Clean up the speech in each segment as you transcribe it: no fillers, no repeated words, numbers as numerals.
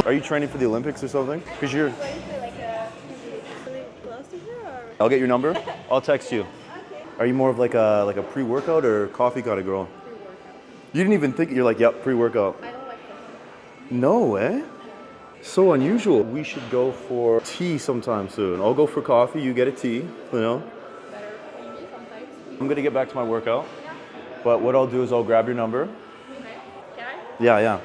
Are you training for the Olympics or something? Because you're... Going to like really close to here or? I'll get your number. I'll text you. Okay. Are you more of like a pre-workout or coffee kind of girl? Pre-workout. You didn't even think, you're like, yep, pre-workout. I don't like coffee. No, eh? So unusual. We should go for tea sometime soon. I'll go for coffee, you get a tea, you know? Better for me sometimes. I'm gonna get back to my workout. Yeah. But what I'll do is I'll grab your number. Okay. Can I? Yeah, yeah.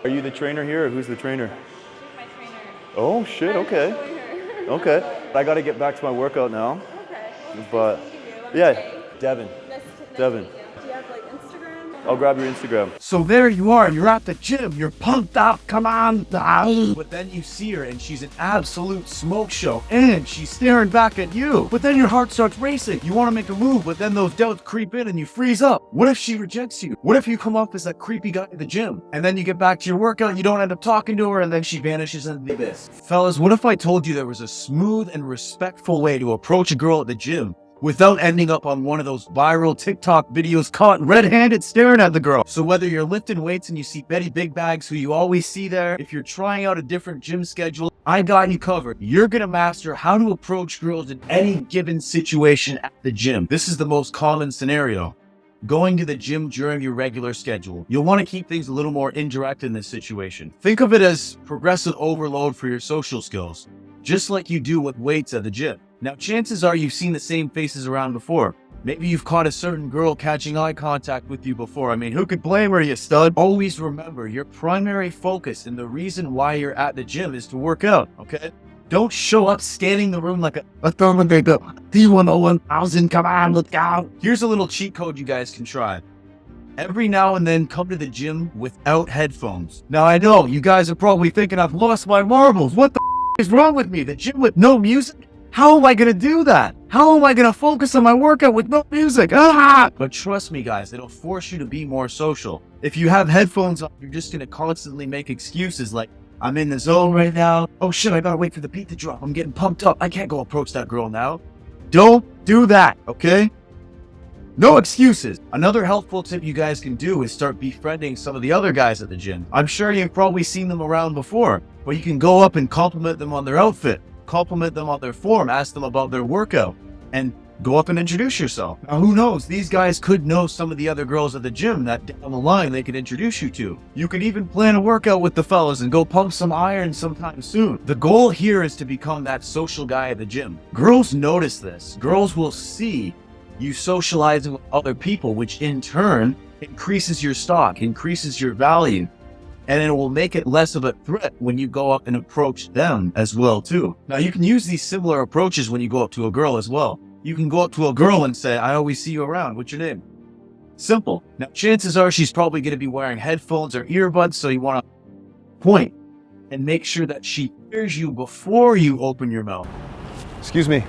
Are you the trainer here or who's the trainer? She's my trainer. Oh shit, okay. I'm showing her. Okay. I gotta get back to my workout now. Okay. Well, But nice meeting you. Let me yeah, stay. Devin. Nice Devin. to meet you. Do you have like Instagram? I'll grab your Instagram. So there you are, you're at the gym, you're pumped up, come on. But then you see her and she's an absolute smoke show and she's staring back at you. But then your heart starts racing. You want to make a move, but then those doubts creep in and you freeze up. What if she rejects you? What if you come off as that creepy guy at the gym? And then you get back to your workout, you don't end up talking to her, and then she vanishes into the abyss. Fellas, what if I told you there was a smooth and respectful way to approach a girl at the gym without ending up on one of those viral TikTok videos caught red-handed staring at the girl? So whether you're lifting weights and you see Betty Big Bags, who you always see there, if you're trying out a different gym schedule, I got you covered. You're gonna master how to approach girls in any given situation at the gym. This is the most common scenario. Going to the gym during your regular schedule. You'll want to keep things a little more indirect in this situation. Think of it as progressive overload for your social skills, just like you do with weights at the gym. Now, chances are you've seen the same faces around before. Maybe you've caught a certain girl catching eye contact with you before. I mean, who could blame her, you stud? Always remember, your primary focus and the reason why you're at the gym is to work out, okay? Don't show up scanning the room like a thermometer. T101,000, come on, let's go. Here's a little cheat code you guys can try. Every now and then, come to the gym without headphones. Now, I know you guys are probably thinking I've lost my marbles. What the is wrong with me? The gym with no music? How am I gonna do that? How am I gonna focus on my workout with no music? Ah! But trust me guys, it'll force you to be more social. If you have headphones on, you're just gonna constantly make excuses like, I'm in the zone right now. Oh shit, I gotta wait for the beat to drop. I'm getting pumped up. I can't go approach that girl now. Don't do that, okay? No excuses. Another helpful tip you guys can do is start befriending some of the other guys at the gym. I'm sure you've probably seen them around before, but you can go up and compliment them on their outfit. Compliment them on their form, ask them about their workout, and go up and introduce yourself. Now, who knows? These guys could know some of the other girls at the gym that down the line they could introduce you to. You could even plan a workout with the fellas and go pump some iron sometime soon. The goal here is to become that social guy at the gym. Girls notice this. Girls will see you socializing with other people, which in turn increases your stock, increases your value. And it will make it less of a threat when you go up and approach them as well too. Now you can use these similar approaches when you go up to a girl as well. You can go up to a girl and say, I always see you around. What's your name? Simple. Now chances are she's probably going to be wearing headphones or earbuds, so you want to point and make sure that she hears you before you open your mouth. Excuse me.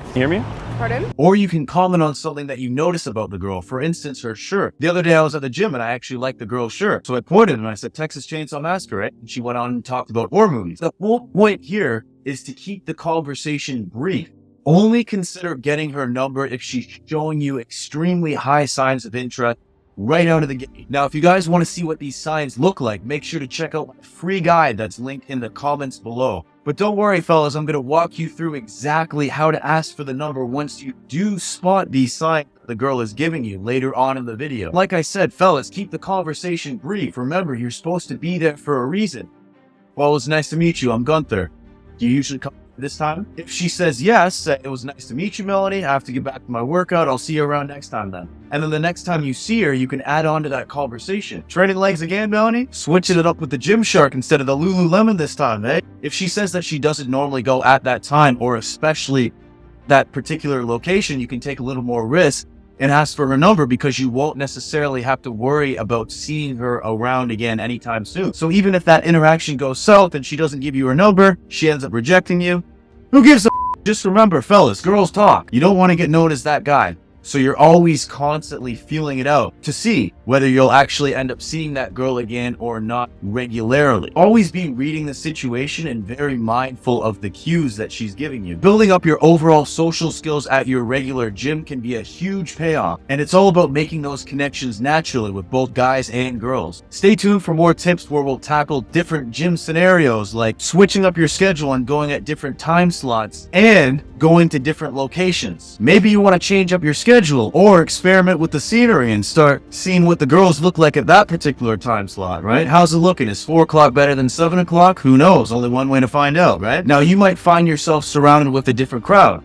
You hear me? Pardon? Or you can comment on something that you notice about the girl. For instance, her shirt. The other day I was at the gym and I actually liked the girl's shirt. So I pointed and I said, Texas Chainsaw Massacre, right? And she went on and talked about horror movies. The whole point here is to keep the conversation brief. Only consider getting her number if she's showing you extremely high signs of interest right out of the gate. Now, if you guys want to see what these signs look like, make sure to check out my free guide that's linked in the comments below. But don't worry, fellas, I'm going to walk you through exactly how to ask for the number once you do spot these signs the girl is giving you later on in the video. Like I said, fellas, keep the conversation brief. Remember, you're supposed to be there for a reason. Well, it was nice to meet you. I'm Gunther. Do you usually come this time? If she says yes, say, it was nice to meet you, Melanie. I have to get back to my workout. I'll see you around next time then. And then the next time you see her, you can add on to that conversation. Training legs again, Melanie? Switching it up with the Gymshark instead of the Lululemon this time, eh? If she says that she doesn't normally go at that time, or especially that particular location, you can take a little more risk and ask for her number because you won't necessarily have to worry about seeing her around again anytime soon. So even if that interaction goes south and she doesn't give you her number, she ends up rejecting you, who gives a f? Just remember, fellas, girls talk. You don't want to get known as that guy. So you're always constantly feeling it out to see whether you'll actually end up seeing that girl again or not regularly. Always be reading the situation and very mindful of the cues that she's giving you. Building up your overall social skills at your regular gym can be a huge payoff, and it's all about making those connections naturally with both guys and girls. Stay tuned for more tips where we'll tackle different gym scenarios like switching up your schedule and going at different time slots and going to different locations. Maybe you want to change up your schedule or experiment with the scenery and start seeing what the girls look like at that particular time slot, right? How's it looking? Is 4 o'clock better than 7 o'clock? Who knows? Only one way to find out, right? Now you might find yourself surrounded with a different crowd.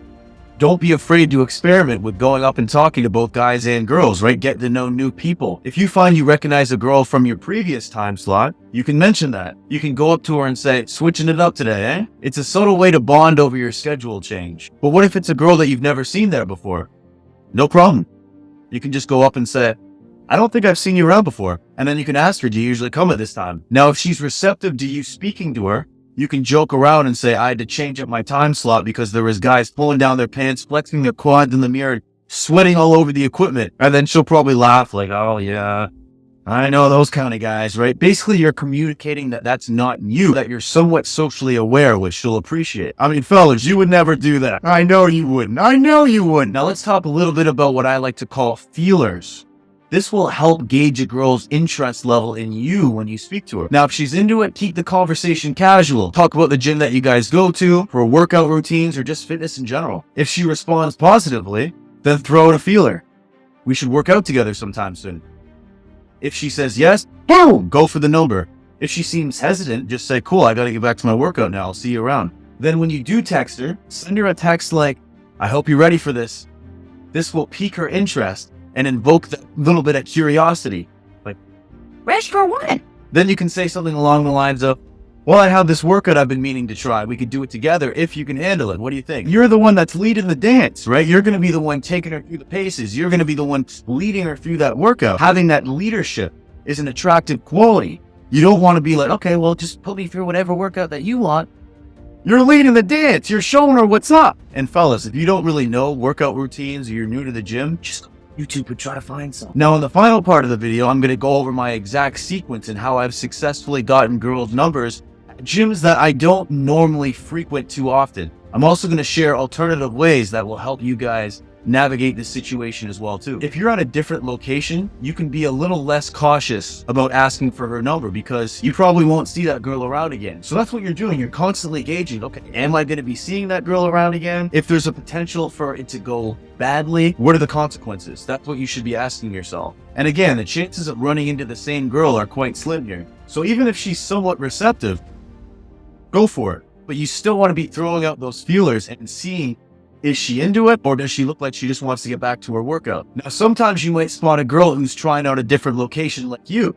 Don't be afraid to experiment with going up and talking to both guys and girls, right? Get to know new people. If you find you recognize a girl from your previous time slot, you can mention that. You can go up to her and say, switching it up today, eh? It's a subtle way to bond over your schedule change. But what if it's a girl that you've never seen there before? No problem. You can just go up and say, I don't think I've seen you around before. And then you can ask her, do you usually come at this time? Now, if she's receptive to you speaking to her, you can joke around and say, I had to change up my time slot because there was guys pulling down their pants, flexing their quads in the mirror, sweating all over the equipment. And then she'll probably laugh like, oh yeah, I know those kind of guys, right? Basically, you're communicating that that's not you, that you're somewhat socially aware, which she'll appreciate. I mean, fellas, you would never do that. I know you wouldn't. I know you wouldn't. Now let's talk a little bit about what I like to call feelers. This will help gauge a girl's interest level in you when you speak to her. Now, if she's into it, keep the conversation casual. Talk about the gym that you guys go to, for workout routines, or just fitness in general. If she responds positively, then throw out a feeler. We should work out together sometime soon. If she says yes, boom, go for the number. If she seems hesitant, just say, cool, I gotta get back to my workout now. I'll see you around. Then when you do text her, send her a text like, I hope you're ready for this. This will pique her interest and invoke that little bit of curiosity. Like, ready for what? Then you can say something along the lines of, well, I have this workout I've been meaning to try. We could do it together if you can handle it. What do you think? You're the one that's leading the dance, right? You're going to be the one taking her through the paces. You're going to be the one leading her through that workout. Having that leadership is an attractive quality. You don't want to be like, okay, well, just put me through whatever workout that you want. You're leading the dance. You're showing her what's up. And fellas, if you don't really know workout routines or you're new to the gym, just go to YouTube and try to find some. Now, in the final part of the video, I'm going to go over my exact sequence and how I've successfully gotten girls' numbers at gyms that I don't normally frequent too often. I'm also going to share alternative ways that will help you guys navigate this situation as well too. If you're at a different location, you can be a little less cautious about asking for her number because you probably won't see that girl around again. So that's what you're doing. You're constantly gauging, okay, am I going to be seeing that girl around again? If there's a potential for it to go badly, what are the consequences? That's what you should be asking yourself. And again, the chances of running into the same girl are quite slim here. So even if she's somewhat receptive, go for it. But you still want to be throwing out those feelers and seeing, is she into it, or does she look like she just wants to get back to her workout? Now, sometimes you might spot a girl who's trying out a different location like you.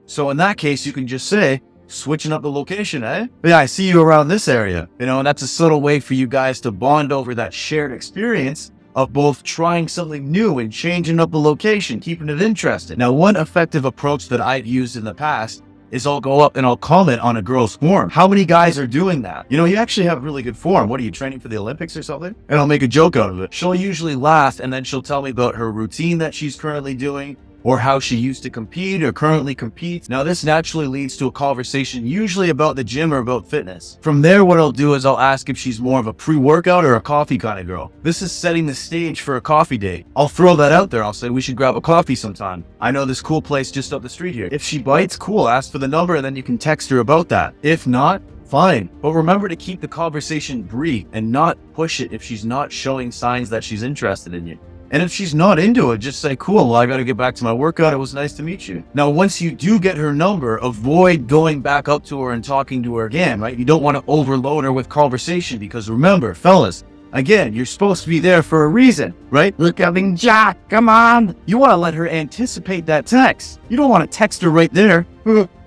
So in that case, you can just say, switching up the location, eh? Yeah, I see you around this area. You know, and that's a subtle way for you guys to bond over that shared experience of both trying something new and changing up the location, keeping it interesting. Now, one effective approach that I've used in the past is I'll go up and I'll comment on a girl's form. How many guys are doing that? You know, you actually have really good form. What are you, training for the Olympics or something? And I'll make a joke out of it. She'll usually laugh and then she'll tell me about her routine that she's currently doing or how she used to compete or currently competes. Now, this naturally leads to a conversation usually about the gym or about fitness. From there, what I'll do is I'll ask if she's more of a pre-workout or a coffee kind of girl. This is setting the stage for a coffee date. I'll throw that out there. I'll say, we should grab a coffee sometime. I know this cool place just up the street here. If she bites, cool, ask for the number and then you can text her about that. If not, fine. But remember to keep the conversation brief and not push it if she's not showing signs that she's interested in you. And if she's not into it, just say, cool, well, I got to get back to my workout. It was nice to meet you. Now, once you do get her number, avoid going back up to her and talking to her again, right? You don't want to overload her with conversation because remember, fellas, again, you're supposed to be there for a reason, right? Look, having Jack, come on. You want to let her anticipate that text. You don't want to text her right there.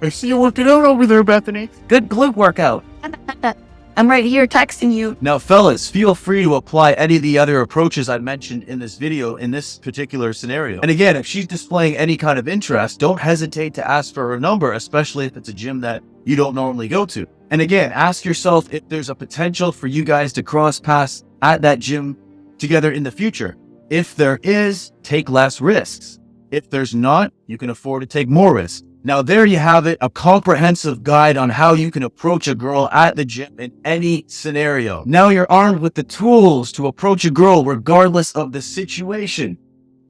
I see you working out over there, Bethany. Good glute workout. I'm right here texting you. Now, fellas, feel free to apply any of the other approaches I mentioned in this video in this particular scenario. And again, if she's displaying any kind of interest, don't hesitate to ask for her number, especially if it's a gym that you don't normally go to. And again, ask yourself if there's a potential for you guys to cross paths at that gym together in the future. If there is, take less risks. If there's not, you can afford to take more risks. Now there you have it, a comprehensive guide on how you can approach a girl at the gym in any scenario. Now you're armed with the tools to approach a girl regardless of the situation.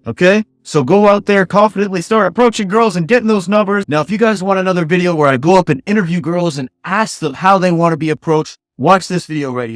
Okay? So go out there, confidently start approaching girls and getting those numbers. Now if you guys want another video where I go up and interview girls and ask them how they want to be approached, watch this video right here.